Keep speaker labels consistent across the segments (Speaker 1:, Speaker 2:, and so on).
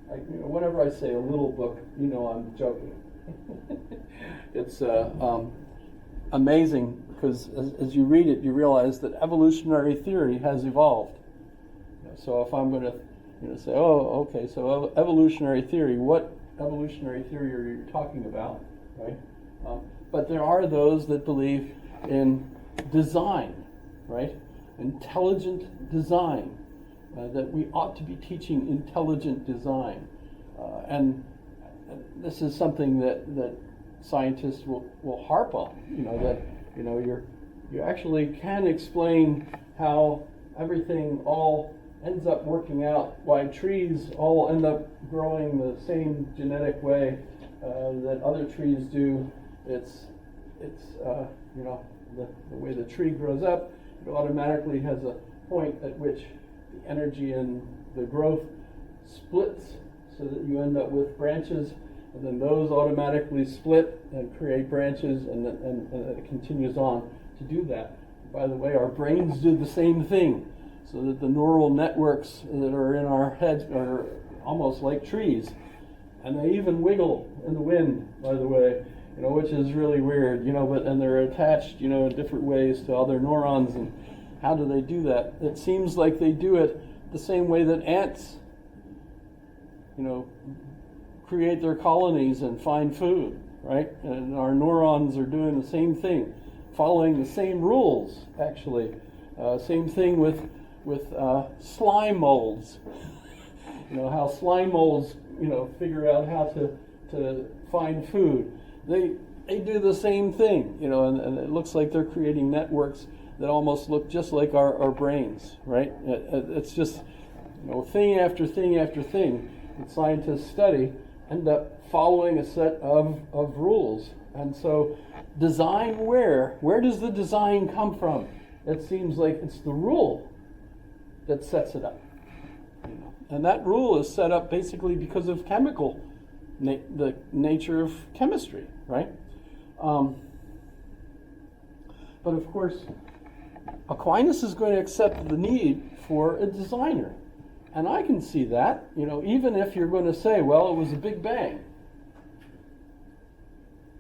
Speaker 1: whenever I say a little book, I'm joking. It's amazing because as you read it, you realize that evolutionary theory has evolved. So if I'm going to say, oh, okay, so evolutionary theory, what evolutionary theory are you talking about, right? But there are those that believe in design, right? Intelligent design, that we ought to be teaching intelligent design. And this is something that scientists will harp on, that you actually can explain how everything all ends up working out, why trees all end up growing the same genetic way that other trees do. It's the way the tree grows up, it automatically has a point at which the energy in the growth splits so that you end up with branches, and then those automatically split and create branches, and it continues on to do that. By the way, our brains do the same thing, so that the neural networks that are in our heads are almost like trees, and they even wiggle in the wind, by the way, which is really weird, and they're attached, in different ways to other neurons. And how do they do that? It seems like they do it the same way that ants, create their colonies and find food, right? And our neurons are doing the same thing, following the same rules, actually. Same thing with slime molds. How slime molds, figure out how to find food. They do the same thing, and it looks like they're creating networks that almost look just like our brains, right? It's just, thing after thing after thing that scientists study end up following a set of rules. And so design where does the design come from? It seems like it's the rule that sets it up. And that rule is set up basically because of the nature of chemistry, right? But of course, Aquinas is going to accept the need for a designer. And I can see that, even if you're going to say, well, it was a Big Bang.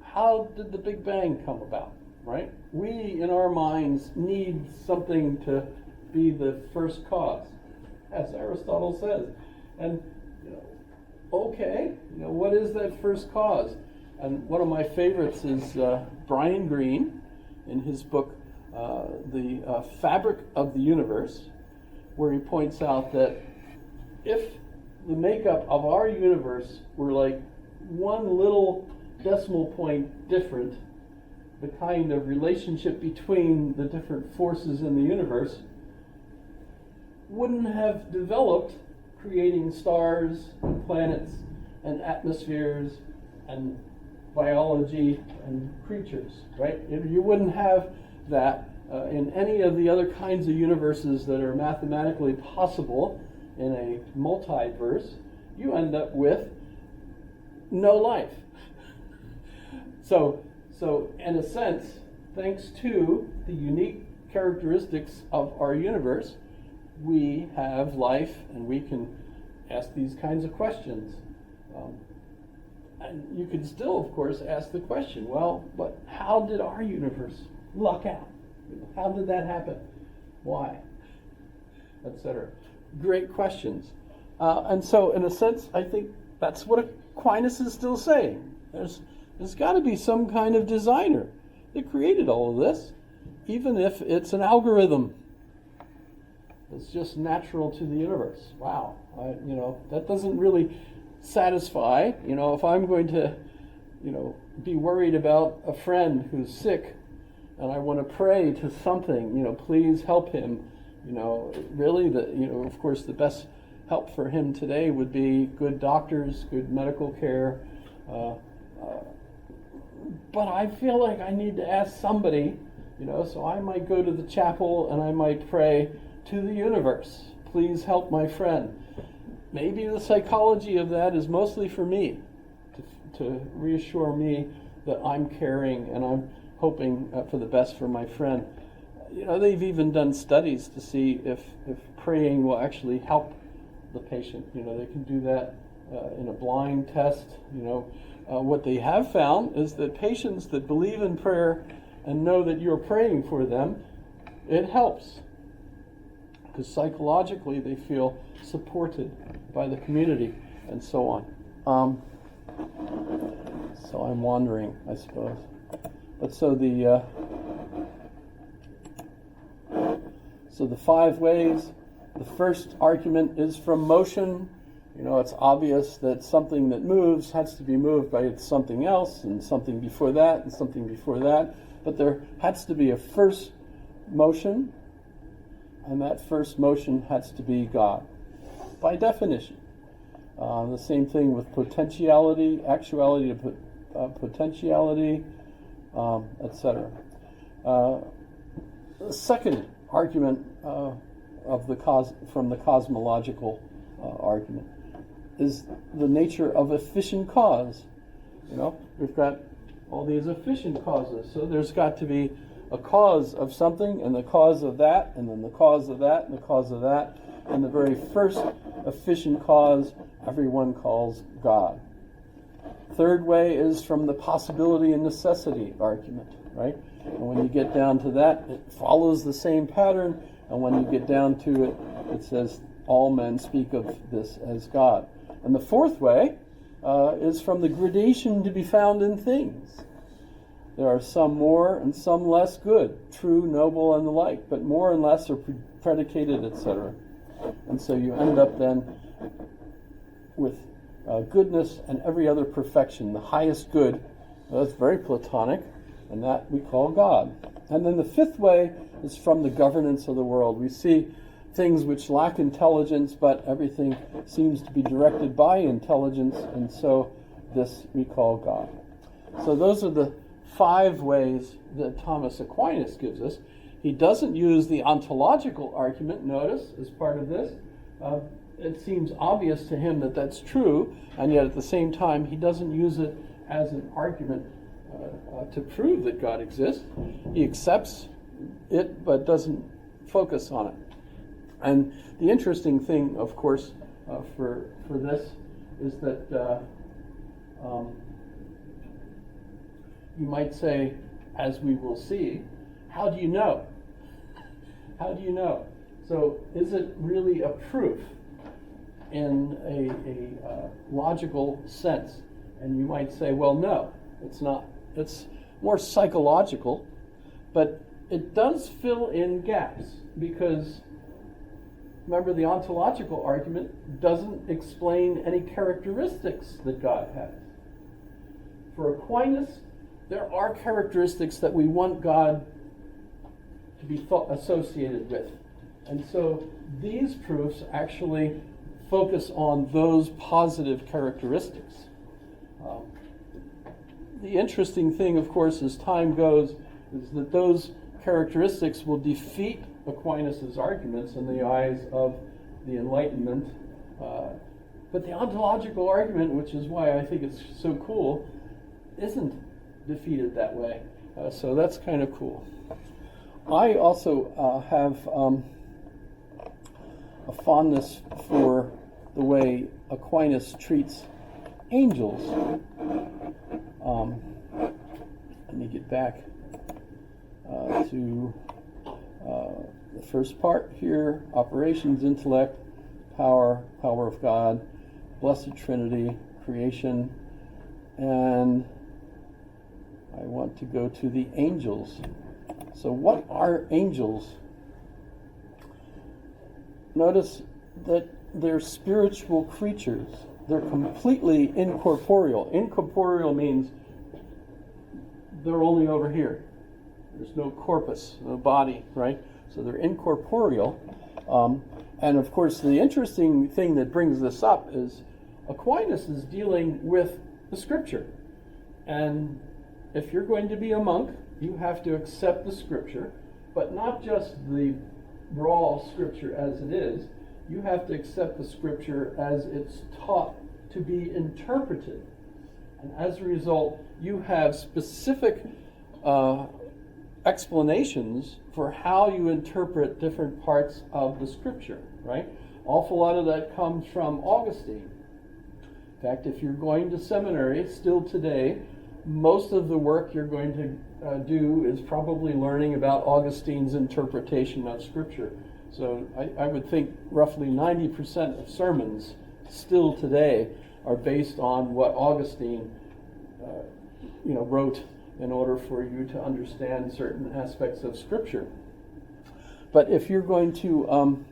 Speaker 1: How did the Big Bang come about, right? We, in our minds, need something to be the first cause, as Aristotle says. And, okay, what is that first cause? And one of my favorites is Brian Greene in his book, The Fabric of the Universe, where he points out that if the makeup of our universe were like one little decimal point different, the kind of relationship between the different forces in the universe wouldn't have developed, creating stars and planets and atmospheres and biology and creatures, right? You wouldn't have that in any of the other kinds of universes that are mathematically possible in a multiverse. You end up with no life. So in a sense, thanks to the unique characteristics of our universe, we have life and we can ask these kinds of questions. And you could still, of course, ask the question, well, but how did our universe luck out? How did that happen? Why? Etc. Great questions. And so, in a sense, I think that's what Aquinas is still saying. There's got to be some kind of designer that created all of this, even if it's an algorithm. It's just natural to the universe. Wow. That doesn't really satisfy. If I'm going to, be worried about a friend who's sick and I want to pray to something, please help him. Really, of course, the best help for him today would be good doctors, good medical care. But I feel like I need to ask somebody, so I might go to the chapel and I might pray to the universe. Please help my friend. Maybe the psychology of that is mostly for me, to reassure me that I'm caring and I'm hoping for the best for my friend. They've even done studies to see if praying will actually help the patient. They can do that in a blind test. What they have found is that patients that believe in prayer and know that you're praying for them, it helps. Because psychologically they feel supported by the community and so on. So I'm wandering, I suppose. But so the 5 ways. The first argument is from motion. It's obvious that something that moves has to be moved by something else, and something before that, and something before that. But there has to be a first motion, and that first motion has to be God, by definition. The same thing with potentiality, actuality to potentiality, etc. The second argument from the cosmological argument is the nature of efficient cause. We've got all these efficient causes, so there's got to be a cause of something, and the cause of that, and then the cause of that, and the cause of that, and the very first efficient cause everyone calls God. Third way is from the possibility and necessity argument, right? And when you get down to that, it follows the same pattern, and when you get down to it, it says all men speak of this as God. And the fourth way is from the gradation to be found in things. There are some more and some less good, true, noble, and the like, but more and less are predicated, etc. And so you end up then with goodness and every other perfection, the highest good. That's very Platonic, and that we call God. And then the fifth way is from the governance of the world. We see things which lack intelligence, but everything seems to be directed by intelligence, and so this we call God. So those are the 5 ways that Thomas Aquinas gives us. He doesn't use the ontological argument, notice, as part of this. It seems obvious to him that that's true, and yet at the same time he doesn't use it as an argument to prove that God exists. He accepts it, but doesn't focus on it. And the interesting thing, of course, for this is that you might say, as we will see, how do you know? How do you know? So is it really a proof in a logical sense? And you might say, well, no, it's not. It's more psychological, but it does fill in gaps, because remember, the ontological argument doesn't explain any characteristics that God has. For Aquinas, there are characteristics that we want God to be associated with. And so these proofs actually focus on those positive characteristics. The interesting thing, of course, as time goes, is that those characteristics will defeat Aquinas' arguments in the eyes of the Enlightenment. But the ontological argument, which is why I think it's so cool, isn't defeated that way. So that's kind of cool. I also have a fondness for the way Aquinas treats angels. Let me get back to the first part here: operations, intellect, power of God, Blessed Trinity, creation, and I want to go to the angels. So what are angels? Notice that they're spiritual creatures. They're completely incorporeal. Incorporeal means they're only over here. There's no corpus, no body, right? So they're incorporeal. And of course, the interesting thing that brings this up is Aquinas is dealing with the Scripture. And if you're going to be a monk, you have to accept the Scripture, but not just the raw Scripture as it is. You have to accept the Scripture as it's taught to be interpreted. And as a result, you have specific explanations for how you interpret different parts of the Scripture, right? Awful lot of that comes from Augustine. In fact, if you're going to seminary still today, most of the work you're going to do is probably learning about Augustine's interpretation of Scripture. So I would think roughly 90% of sermons still today are based on what Augustine wrote in order for you to understand certain aspects of Scripture. But if you're going to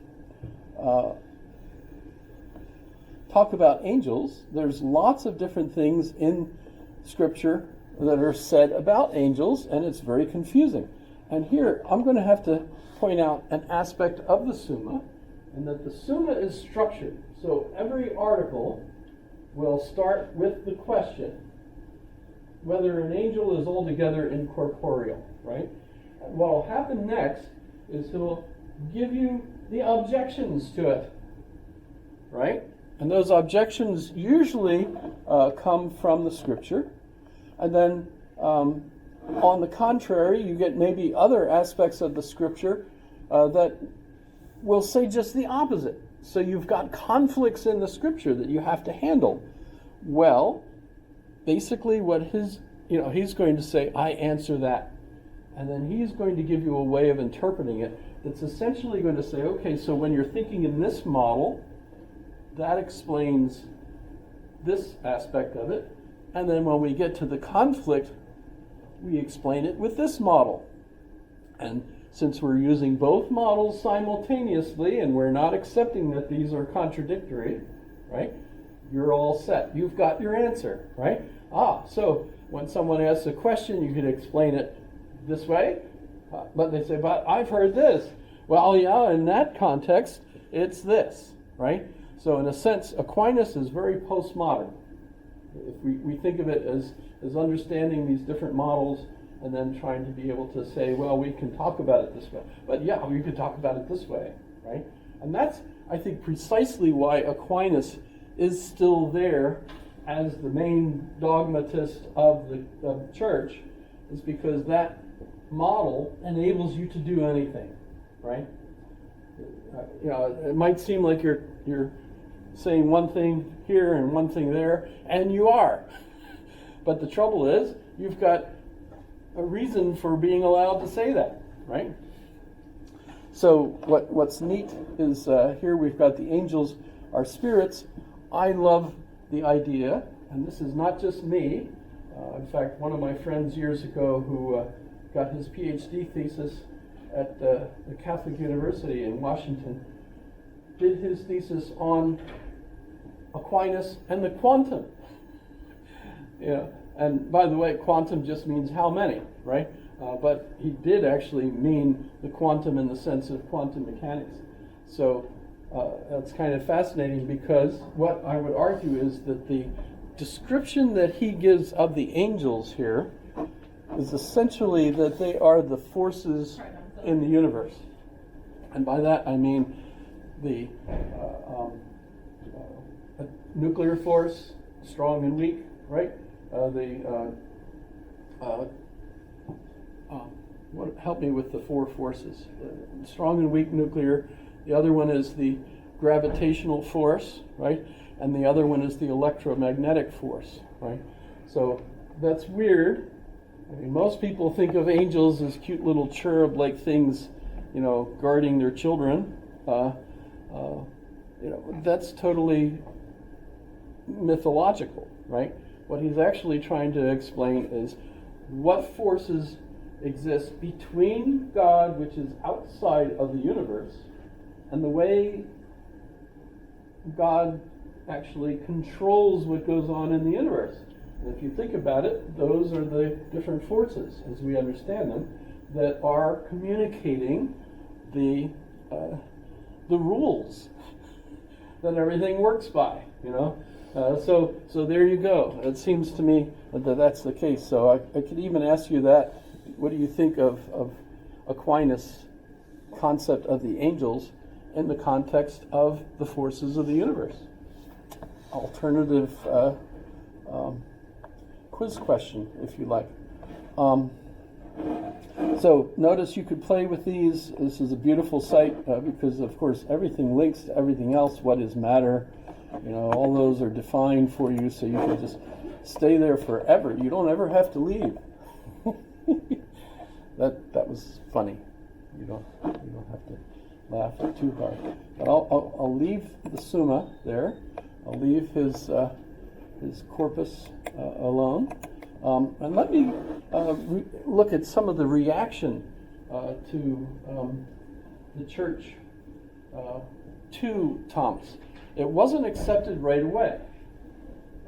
Speaker 1: talk about angels, there's lots of different things in Scripture that are said about angels, and it's very confusing. And here, I'm going to have to point out an aspect of the Summa, and that the Summa is structured. So every article will start with the question whether an angel is altogether incorporeal, right? And what will happen next is he'll give you the objections to it, right? And those objections usually come from the Scripture. And then, on the contrary, you get maybe other aspects of the Scripture that will say just the opposite. So you've got conflicts in the Scripture that you have to handle. Well, basically what he's going to say, I answer that. And then he's going to give you a way of interpreting it that's essentially going to say, okay, so when you're thinking in this model, that explains this aspect of it. And then when we get to the conflict, we explain it with this model. And since we're using both models simultaneously and we're not accepting that these are contradictory, right? You're all set. You've got your answer, right? So when someone asks a question, you can explain it this way. But they say, but I've heard this. Well, yeah, in that context, it's this, right? So in a sense, Aquinas is very postmodern. If we think of it as understanding these different models and then trying to be able to say, well, we can talk about it this way. But yeah, we could talk about it this way, right? And that's, I think, precisely why Aquinas is still there as the main dogmatist of the church, is because that model enables you to do anything, right? It might seem like you're saying one thing here and one thing there, and you are. But the trouble is, you've got a reason for being allowed to say that, right? So what's neat is here we've got the angels are spirits. I love the idea, and this is not just me. In fact, one of my friends years ago who got his PhD thesis at the Catholic University in Washington did his thesis on Aquinas and the quantum. And by the way, quantum just means how many, right? But he did actually mean the quantum in the sense of quantum mechanics. So that's kind of fascinating, because what I would argue is that the description that he gives of the angels here is essentially that they are the forces in the universe. And by that I mean the nuclear force, strong and weak, right? Help me with the four forces. Strong and weak nuclear. The other one is the gravitational force, right? And the other one is the electromagnetic force, right? So that's weird. I mean, most people think of angels as cute little cherub-like things, guarding their children. That's totally mythological, right? What he's actually trying to explain is what forces exist between God, which is outside of the universe, and the way God actually controls what goes on in the universe. And if you think about it, those are the different forces, as we understand them, that are communicating the rules that everything works by, So there you go. It seems to me that that's the case. So I could even ask you that. What do you think of Aquinas' concept of the angels in the context of the forces of the universe? Alternative quiz question, if you like. So notice you could play with these. This is a beautiful site because, of course, everything links to everything else. What is matter? You know, all those are defined for you, so you can just stay there forever. You don't ever have to leave. That was funny. You don't have to laugh too hard. But I'll leave the Summa there. I'll leave his corpus alone, and let me look at some of the reaction to the church to Thomas. It wasn't accepted right away.